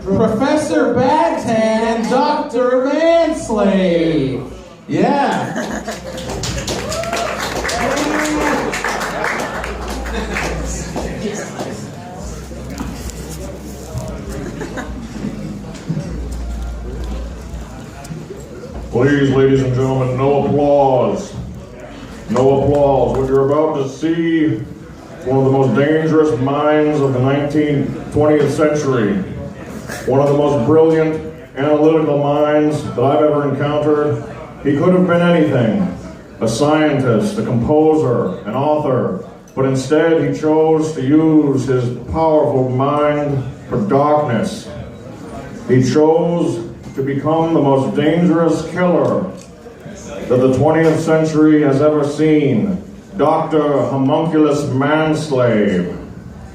Professor Bagtan and Dr. Manslave. Yeah. Please, ladies and gentlemen, no applause. No applause. What you're about to see, one of the most dangerous minds of the 20th century. One of the most brilliant, analytical minds that I've ever encountered. He could have been anything. A scientist, a composer, an author. But instead, he chose to use his powerful mind for darkness. He chose to become the most dangerous killer that the 20th century has ever seen. Dr. Homunculus Manslave.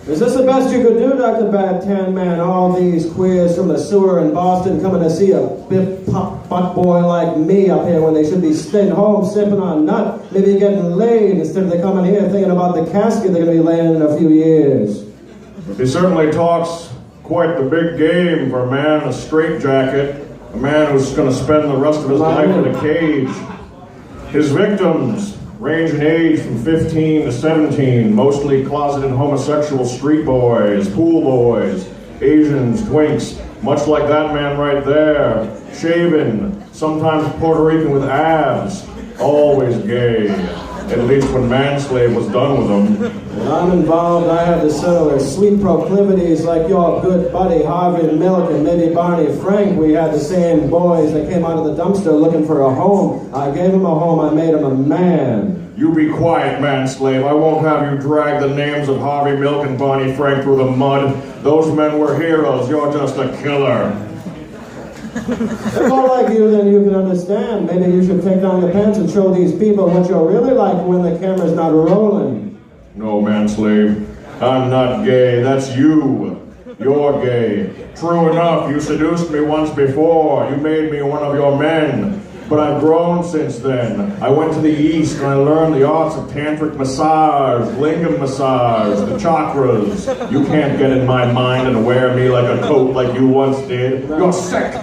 Is this the best you could do, Dr. Bad Tan Man? All these queers from the sewer in Boston coming to see a bip pop butt boy like me up here when they should be staying home sipping on nut, maybe getting laid instead of they coming here thinking about the casket they're going to be laying in a few years. He certainly talks quite the big game for a man in a straitjacket, a man who's going to spend the rest of his life in a cage. His victims range in age from 15 to 17, mostly closeted homosexual street boys, pool boys, Asians, twinks, much like that man right there, shaven, sometimes Puerto Rican with abs, always gay, at least when Manslave was done with them. When I'm involved, I have the similar sweet proclivities like your good buddy Harvey Milk and maybe Barney Frank. We had the same boys that came out of the dumpster looking for a home. I gave him a home, I made him a man. You be quiet, Manslave. I won't have you drag the names of Harvey Milk and Barney Frank through the mud. Those men were heroes. You're just a killer. If more like you than you can understand, maybe you should take down your pants and show these people what you're really like when the camera's not rolling. No, Manslave. I'm not gay. That's you. You're gay. True enough, you seduced me once before. You made me one of your men. But I've grown since then. I went to the East and I learned the arts of tantric massage, lingam massage, the chakras. You can't get in my mind and wear me like a coat like you once did. You're sick.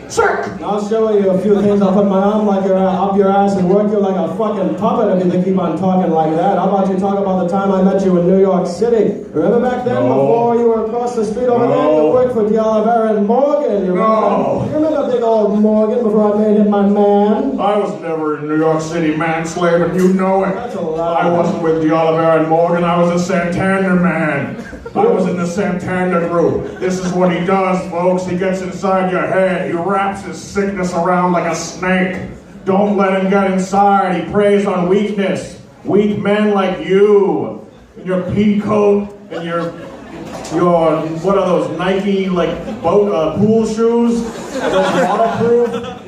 Sick! I'll show you a few things. I'll put my arm like up your ass and work you like a fucking puppet if you keep on talking like that. How about you talk about the time I met you in New York City? Remember back then before you were across the street over there? You worked for Diabolical and Morgan. You remember big old Morgan before I made him my man? I was never in New York City, Manslave, and you know it. That's a lie. I wasn't with Diabolical and Morgan. I was a Santander man. I was in the Santander group. This is what he does, folks. He gets inside your head. He wraps his sickness around like a snake. Don't let him get inside. He preys on weakness. Weak men like you. In your pea coat and your what are those, Nike, like, boat, pool shoes? Are those waterproof?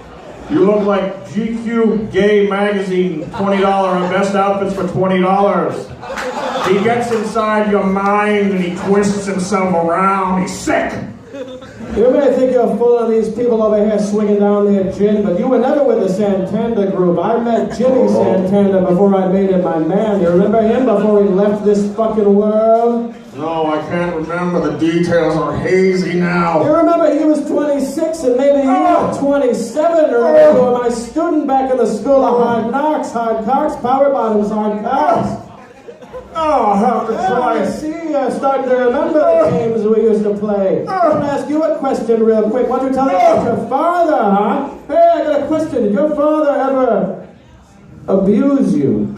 You look like GQ Gay Magazine, $20, best outfits for $20. He gets inside your mind and he twists himself around. He's sick. You may think you're full of these people over here swinging down their gin, but you were never with the Santander group. I met Jimmy Santander before I made him my man. You remember him before he left this fucking world? No, I can't remember. The details are hazy now. You remember he was 26 and maybe you were 27, or you were my student back in the school of hard knocks, hard cocks, power bottoms, hard cocks. Oh, I have to try. I see, I'm starting to remember the games we used to play. I want to ask you a question real quick. Why don't you tell me about your father, huh? Hey, I got a question. Did your father ever abuse you?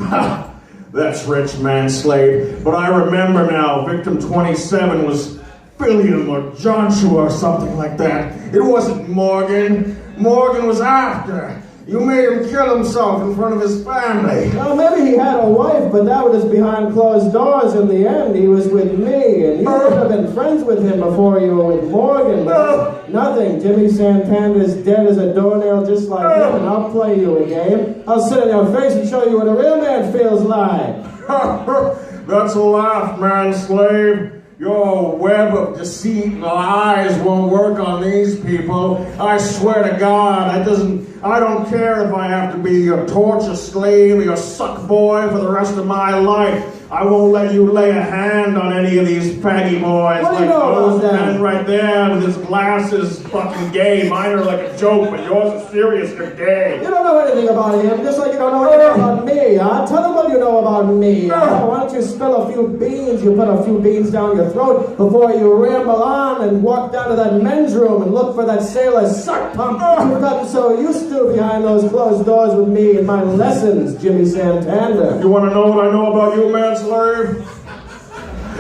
That's rich, Manslave. But I remember now, victim 27 was William or Joshua or something like that. It wasn't Morgan. Morgan was after. You made him kill himself in front of his family. Well, maybe he had a wife, but that was behind closed doors in the end. He was with me, and you would have been friends with him before you were with Morgan. But nothing. Jimmy Santander's dead as a doornail just like him, and I'll play you a game. I'll sit in your face and show you what a real man feels like. That's a laugh, Manslave. Your web of deceit and lies won't work on these people. I swear to God, I don't care if I have to be your torture slave or your suck boy for the rest of my life. I won't let you lay a hand on any of these faggy boys. What do you like know those about that? men right there with his glasses fucking gay. Mine are like a joke, but yours are serious, they're gay. You don't know anything about him, just like you don't know anything about me, huh? Tell him what you know about me. Why don't you spill a few beans? You put a few beans down your throat before you ramble on and walk down to that men's room and look for that sailor suck pump you've gotten so used to behind those closed doors with me in my lessons, Jimmy Santander. You want to know what I know about you, Manslave?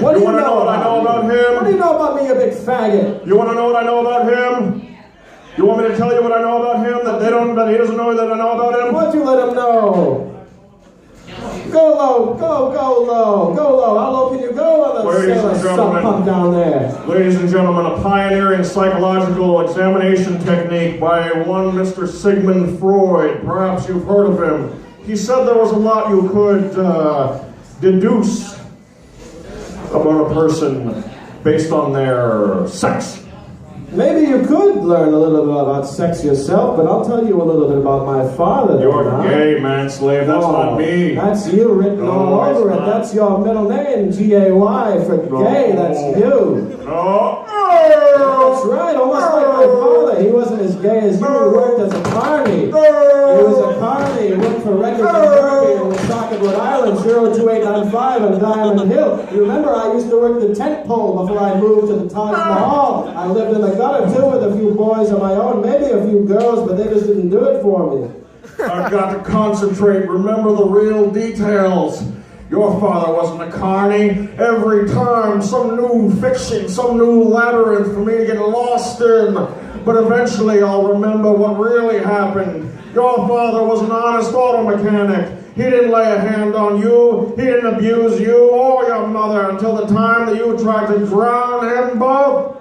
What do you want to know what I know about him? What do you know about me, you big faggot? You want to know what I know about him? You want me to tell you what I know about him that he doesn't know that I know about him? Why don't you let him know? Go low, go low, go low. How low can you go on the Ladies sailor and suck gentlemen. pump down there? Ladies and gentlemen, a pioneering psychological examination technique by one Mr. Sigmund Freud. Perhaps you've heard of him. He said there was a lot you could deduce about a person based on their sex. Maybe you could learn a little bit about sex yourself, but I'll tell you a little bit about my father. You're huh? gay, Manslave. That's not me. That's you written No, all over it's it. not. That's your middle name, G-A-Y, for gay. That's you. No. That's right, almost like my father. He wasn't as gay as you. He worked as a carny. He was a carny. He worked for records in Turkey and Woonsocket, Rhode Island, 02895 on Diamond Hill. You remember I used to work the tent pole before I moved to the Taj Mahal. I lived in the gutter too with a few boys of my own, maybe a few girls, but they just didn't do it for me. I've got to concentrate. Remember the real details. Your father wasn't a carny. Every time, some new fiction, some new labyrinth for me to get lost in. But eventually I'll remember what really happened. Your father was an honest auto mechanic. He didn't lay a hand on you. He didn't abuse you or your mother until the time that you tried to drown him both.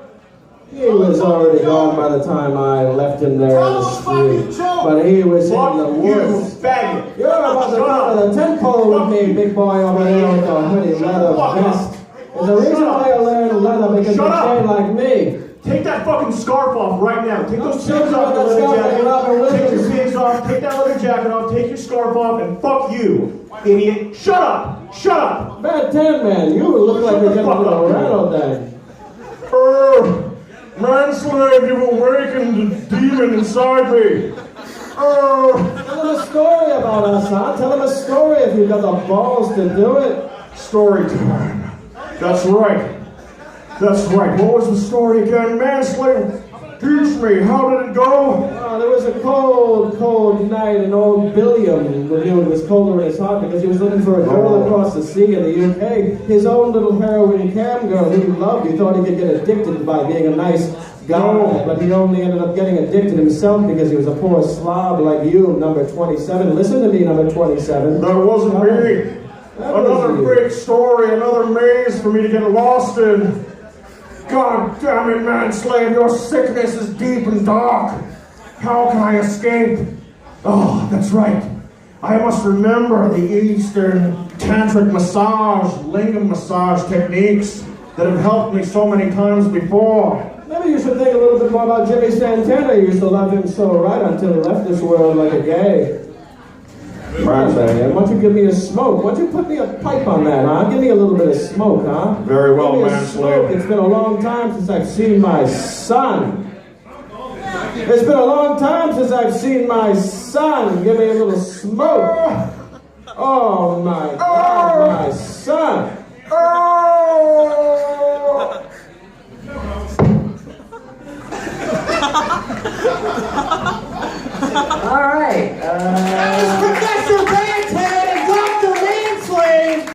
He was already gone by the time I left him there in the street. But he was in the woods. Faggot. You're about to go to the tent pole with me, big boy over there with the hoodie leather vest. There's a reason why you learn leather, because you're gay like me. Take that fucking scarf off right now. Take those Don't pins off that the leather scarf jacket. off and Take your listen. pins off. Take that leather jacket off. Take your scarf off and fuck you, idiot. Shut up. Shut up. Bad tan man, you look like you're getting a little rattled then. Manslave, you've awakened the demon inside me. Tell him a story about us, huh? Tell him a story if you've got the balls to do it. Story time. That's right. That's right. What was the story again? Manslave, teach me. How did it go? There was a cold night in old Billiam. He was colder in his heart because he was looking for a girl across the sea in the UK. His own little heroin cam girl who he loved. He thought he could get addicted by being a nice guy, but he only ended up getting addicted himself because he was a poor slob like you, number 27. Listen to me, number 27. That wasn't me. Another fake story, another maze for me to get lost in. God damn it, Manslave, your sickness is deep and dark. How can I escape? Oh, that's right. I must remember the Eastern tantric massage, lingam massage techniques that have helped me so many times before. Maybe you should think a little bit more about Jimmy Santana. You used to love him so right until he left this world like a gay. Why don't you give me a smoke? Why don't you put me a pipe on that, huh? Give me a little bit of smoke, huh? Very well, Give me a Manslave. smoke. It's been a long time since I've seen my son. It's been a long time since I've seen my son. Give me a little smoke. Oh my God, my son. All right. Professor